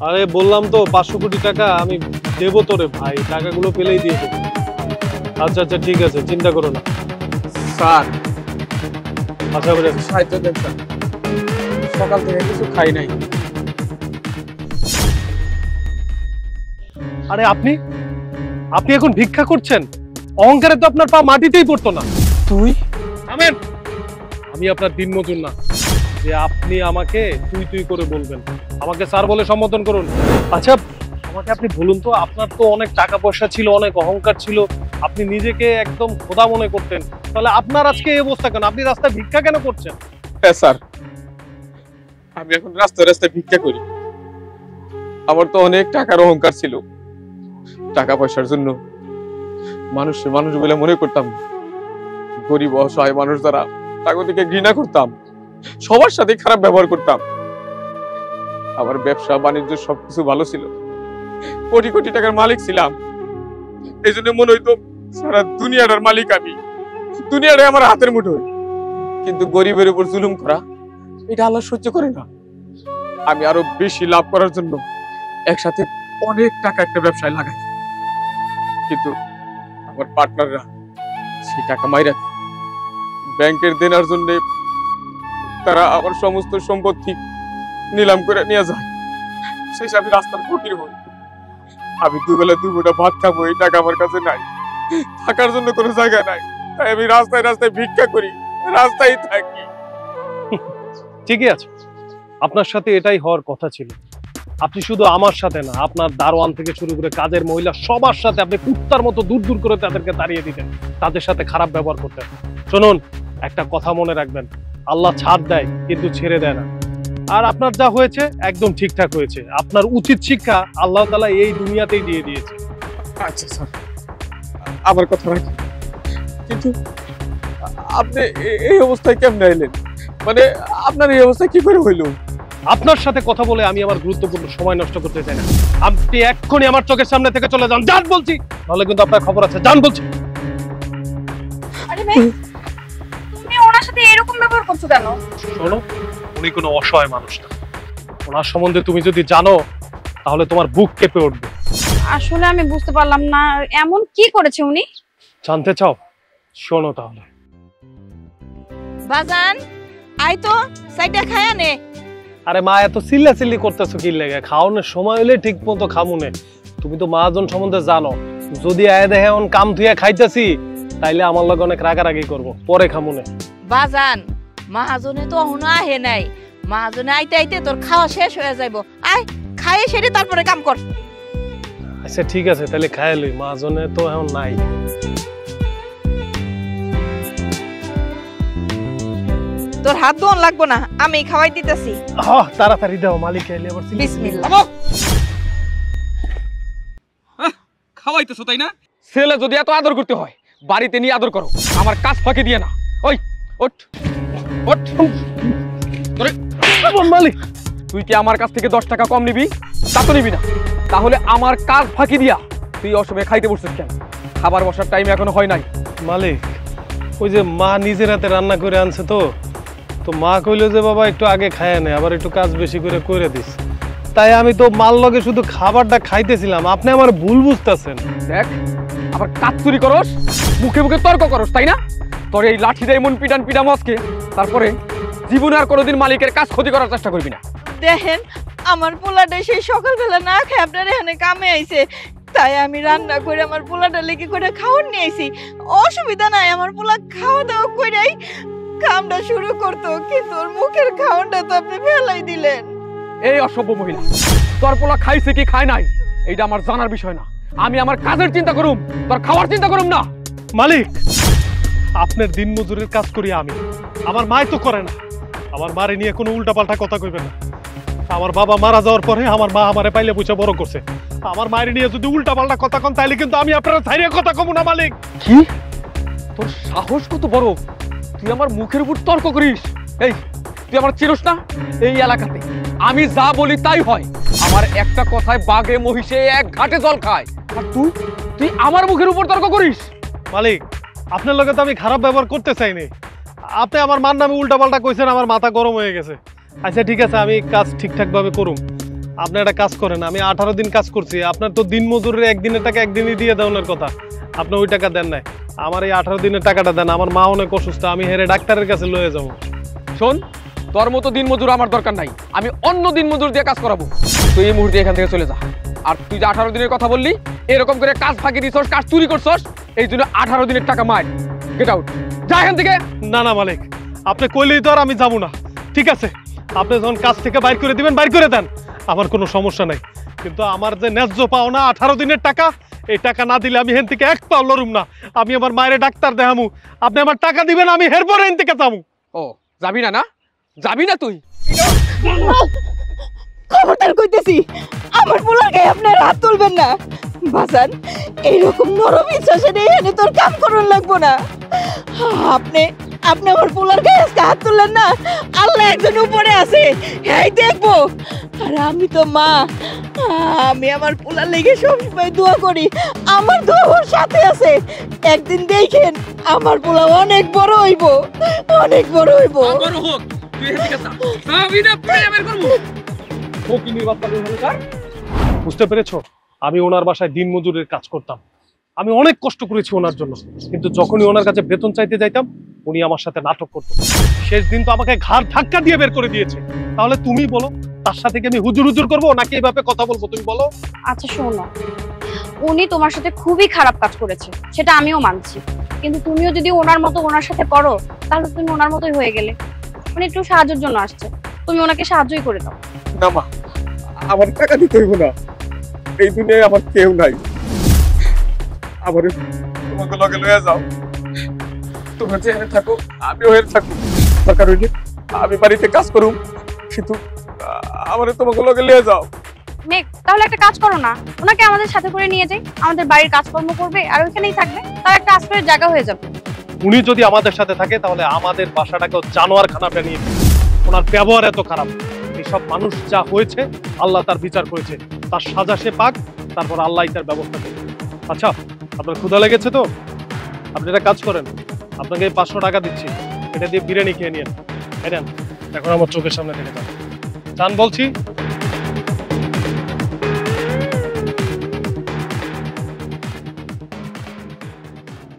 আরে বললাম তো 500 কোটি টাকা আমি দেবো তোরে ভাই, টাকাগুলো পেলেই দিয়ে দেবো। আচ্ছা আচ্ছা ঠিক আছে, চিন্তা করো না স্যার। আশা করি। সাহায্য দেন স্যার, সকাল থেকে কিছু খাই নাই। আরে আপনি আপনি এখন ভিক্ষা করছেন? অহংকারে তো আপনার পা মাটিতেই পড়তো না। তুই? আমেন, আমি আপনার দিনমজুর না যে আপনি আমাকে তুই তুই করে বলবেন। আমাকে স্যার বলে সম্বোধন করুন। আচ্ছা আমাকে আপনি বলুন তো, আপনার তো অনেক টাকা পয়সা ছিল, অনেক অহংকার ছিল, আপনি নিজেকে একদম খোদা মনে করতেন, তাহলে আপনার আজকে এই অবস্থা কেন? আপনি রাস্তায় ভিক্ষা কেন করছেন? হ্যাঁ স্যার, আমি এখন রাস্তায় রাস্তায় ভিক্ষা করি। আমার তো অনেক টাকার অহংকার ছিল, টাকা পয়সার জন্য মানুষ বলে মনে করতাম, গরিব অসহায় মানুষ যারা তাকে থেকে ঘৃণা করতাম, সবার সাথে খারাপ ব্যবহার করতাম। আমার ব্যবসা বাণিজ্য সবকিছু ভালো ছিল, কোটি কোটি টাকার মালিক ছিলাম। এই জন্য মনে হইতো সারা দুনিয়াটার মালিক আমি, দুনিয়াটাই আমার হাতের মুঠোয়। কিন্তু গরিবের উপর জুলুম করা এটা আল্লাহ সহ্য করে না। আমি আরো বেশি লাভ করার জন্য একসাথে অনেক টাকা একটা ব্যবসায় লাগাই, কিন্তু আমার পার্টনাররা সেই টাকা মাইরা দেয়। ব্যাংকের দেনার জন্য তারা আমার সমস্ত সম্পত্তি নিলাম করে নিয়ে যায়। শেষে আমি রাস্তার ফকির হই। আমি দুবেলা দুপুরটা ভাত খাবো, এই টাকা আমার কাছে নাই, থাকার জন্য কোনো জায়গা নাই, তাই আমি রাস্তায় রাস্তায় ভিক্ষা করি, রাস্তায় থাকি। ঠিকই আছে, আপনার সাথে এটাই হওয়ার কথা ছিল। আপনি শুধু আমার সাথে না, আপনার দারোয়ান থেকে শুরু করে কাজের মহিলা সবার সাথে আপনি কুত্তার মতো দূর দূর করে তাদেরকে তাড়িয়ে দিতেন, তাদের সাথে খারাপ ব্যবহার করতেন। শুনুন, একটা কথা মনে রাখবেন, আল্লাহ ছাড় দেয় কিন্তু ছেড়ে দেয় না। আর আপনার যা হয়েছে একদম ঠিকঠাক হয়েছে, আপনার উচিত শিক্ষা আল্লাহ তাআলা এই দুনিয়াতেই দিয়ে দিয়েছে। আচ্ছা স্যার, আমার কথা রাখি, কিন্তু আপনি এই অবস্থায় কেমনে এলেন? মানে আপনার এই অবস্থা কি করে হইল? আপনার সাথে কথা বলে আমি আমার গুরুত্বপূর্ণ সময় নষ্ট করতে চাই না। আপনি এক্ষুনি আমার চোখের সামনে থেকে চলে যান, যান বলছি, তাহলে কিন্তু আপনার খবর আছে, যান বলছি। আরে ভাই, তুমি ওনার সাথে এরকম ব্যবহার করছো কেন? শোনো, উনি কোনো অসহায় মানুষ না, ওনার সম্বন্ধে তুমি যদি জানো তাহলে তোমার বুক কেঁপে উঠবে। আসলে আমি বুঝতে পারলাম না এমন কি করেছে উনি। জানতে চাও? শোনো তাহলে। বাজান আই তো সাইডা খায়া নে। আরে মা, এত চিল্লাচিল্লি করতেছো কি লেগে? খাওয়ানোর সময় হলে ঠিক মতো খামুনে। তুমি তো মহাজন সম্বন্ধে জানো, যদি আয় দেখে এমন কাম ধুইয়া খাইতেছি তাইলে আমার লগে অনেক রাগারাগি করবো, পরে খামুনে। বাজান মহাজনে তো এখনো আহে নাই, মহাজনে আইতে আইতে তোর খাওয়া শেষ হয়ে যাইব। আয় খাইয়ে সেরে তারপরে কাম কর। আচ্ছা ঠিক আছে, তাহলে খাই লই, মহাজনে তো এখন নাই। তোর হাত ধোন লাগবো না, আমি খাওয়াই দিতেছি। তাড়াতাড়ি দাও, মালিক আইলে আবার বিসমিল্লাহ। খাওয়াইতেছো তাই না? ছেলে যদি এত আদর করতে হয় বাড়িতে নিয়ে আদর করো, আমার কাজ ফাঁকি দিয়ে না। ওই ওঠ ওঠ। মালিক, তুই কি আমার কাছ থেকে 10 টাকা কম নিবি? তা তো নিবি না, তাহলে আমার কাজ ফাঁকি দিয়া তুই অসময়ে খাইতে বসছিস কেন? খাবার বসার টাইম এখনো হয় নাই। মালিক, ওই যে মা নিজের হাতে রান্না করে আনছে, তো মা কইলো যে বাবা একটু আগে খায় নে, আবার একটু কাজ বেশি করে করে দিস, তাই আমি তো মাল লগে শুধু খাবারটা খাইতেছিলাম। আপনি আমার ভুল বুঝতেছেন। দেখ, আবার কাজ চুরি করস, মুখে মুখে তর্ক করস, তাই না? তোর এই লাঠি দিয়ে এমন পিটান পিটাম আজকে, তারপরে জীবনে আর কোনোদিন মালিকের কাজ ক্ষতি করার চেষ্টা করবি না। দেখেন আমার পোলাটা সেই সকালবেলা না খেয়ে আপনার এখানে কামে আইছে, তাই আমি রান্না করে আমার পোলাটা লেগে করে খাওয়ার নিয়ে আইছি। অসুবিধা নাই, আমার পোলা খাওয়া দাওয়া করেই কামটা শুরু করতো, কিন্তু ওর মুখের খাওয়াটা তো আপনি ফেলাই দিলেন। এই অসভ্য মহিলা, তোর পোলা খাইছে কি খায় নাই এইটা আমার জানার বিষয় না। আমি আমার কাজের চিন্তা করুম, তোর খাওয়ার চিন্তা করুম না। মালিক, আপনার দিন মজুরের কাজ করি আমি, আমার মাই তো করে না। আমার মারে নিয়ে কোনো উল্টাপাল্টা কথা কইবেন না। আমার বাবা মারা যাওয়ার পরে আমার মা আমারে পাইলে বুঝে বড় করছে, আমার মায়ের নিয়ে যদি উল্টাপাল্টা কথা কন তাইলে কিন্তু আমি আপনারা ছাইরে কথা কমু না। মালিক, কি তোর সাহস কত বড়, তুই আমার মুখের উপর তর্ক করিস? এই তুই আমার চিরস না? এই এলাকাতে আমি যা বলি তাই হয়। আমার একটা কথায় বাঘে মহিষে এক ঘাটে জল খায়, আর তুই তুই আমার মুখের উপর তর্ক করিস? মালিক, আপনার লগে তো আমি খারাপ ব্যবহার করতে চাইনি, আপনি আমার মার নামে উল্টাপাল্টা কইছেন, আমার মাথা গরম হয়ে গেছে। আচ্ছা ঠিক আছে, আমি কাজ ঠিকঠাক ভাবে করুম, আপনি একটা কাজ করেন, আমি 18 দিন কাজ করছি, আপনার তো দিন মজুরের একদিনের টাকা একদিনই দিয়ে দেওয়ার কথা, আপনি ওই টাকা দেন নাই। আমার এই 18 দিনের টাকাটা দেন, আমার মা অনেক অসুস্থ, আমি হেরে ডাক্তারের কাছে লয়ে যাবো। শোন, তোর মতো দিন মজুর আমার দরকার নাই, আমি অন্য দিন মজুর দিয়ে কাজ করাবো। তুই এই মুহূর্তে এখান থেকে চলে যা। আর তুই যে 18 দিনের কথা বললি, এরকম করে কাজ ফাঁকি দিছস, কাজ চুরি করছস, এই জন্য 18 দিনের টাকা মার। গেট আউট, যা এখান থেকে। না না মালিক, আপনি কইলেই তো আর আমি যাবো না। ঠিক আছে, আপনি যখন কাজ থেকে বাইর করে দিবেন বাইর করে দেন, আমার কোনো সমস্যা নাই। কিন্তু আমার যে ন্যায্য পাওনা 18 দিনের টাকা, এই টাকা না দিলে আমি হেন থেকে এক পাও লড়ুম না। আমি আমার মায়ের ডাক্তার দেখামু, আপনি আমার টাকা দিবেন, আমি হেরপর হেন থেকে যাবো। ও যাবি না? না যাবি না তুই? খবরদার কইতেছি, আমার পোলার গায়ে আপনার হাত তুলবেন না। বাজান, এইরকম নরম ইচ্ছাসে এখানে তোর কাম করুন লাগবো না। আপনি আপনি আমার পোলার গায়ে আজকে হাত তুললেন না, আল্লাহ একজন উপরে আছে, হ্যাঁ দেখবো। আর আমি তো মা, আমি আমার পোলার লেগে সবসময় দোয়া করি, আমার দোয়া ওর সাথে আছে। একদিন দেখেন আমার পোলা অনেক বড় হইব, অনেক বড় হইব। বড় হোক, তুই এখান থেকে যা। যাবি না, পড়ে বের করব। ও কি নিয়ে বাপ্পা বলছিস? বুঝতে পেরেছো? আমি ওনার বাসায় দিন মজুরের কাজ করতাম, আমি অনেক কষ্ট করেছি ওনার জন্য, কিন্তু যখনই ওনার কাছে বেতন চাইতে যাইতাম উনি আমার সাথে নাটক করতো। শেষ দিন তো আমাকে ঘাড় ধাক্কা দিয়ে বের করে দিয়েছে। তাহলে তুমি বলো, তার সাথে কি আমি হুজুর হুজুর করবো নাকি এইভাবে কথা বলবো? তুমি বলো। আচ্ছা শোনো, উনি তোমার সাথে খুবই খারাপ কাজ করেছে, সেটা আমিও মানছি, কিন্তু তুমিও যদি ওনার মতো ওনার সাথে করো তাহলে তুমি ওনার মতোই হয়ে গেলে। উনি একটু সাহায্যের জন্য আসছে, তুমি ওনাকে সাহায্যই করে দাও। না মা, আমার টাকা দিতে হইব না, এই দুনিয়ায় আমার কেউ নাই। আমার তোমাকে লগে লয়ে যাও, তোমরা যেখানে থাকো আমিও ওখানে থাকবো। দরকার হইলে আমি বাড়িতে কাজ করুম, কিন্তু আমার তোমাকে লগে লয়ে যাও। মেঘ, তাহলে একটা কাজ করো না, ওনাকে আমাদের সাথে করে নিয়ে যাই, আমাদের বাড়ির কাজকর্ম করবে আর ওইখানেই থাকবে, তার একটা আশ্রয়ের জায়গা হয়ে যাবে। উনি যদি আমাদের সাথে থাকে তাহলে আমাদের বাসাটাকেও জানোয়ার খানা বানিয়ে দিবে। ওনার ব্যবহার এত খারাপ। এইসব মানুষ যা হয়েছে আল্লাহ তার বিচার করেছে, তার সাজা সে পাক, তারপর আল্লাহ তার ব্যবস্থা করবে। আচ্ছা, আপনার ক্ষুধা লেগেছে তো? আপনি একটা কাজ করেন, আপনাকে 500 টাকা দিচ্ছি, এটা দিয়ে বিরিয়ানি খেয়ে নিন। এখন আমার চোখের সামনে থেকে যান, বলছি।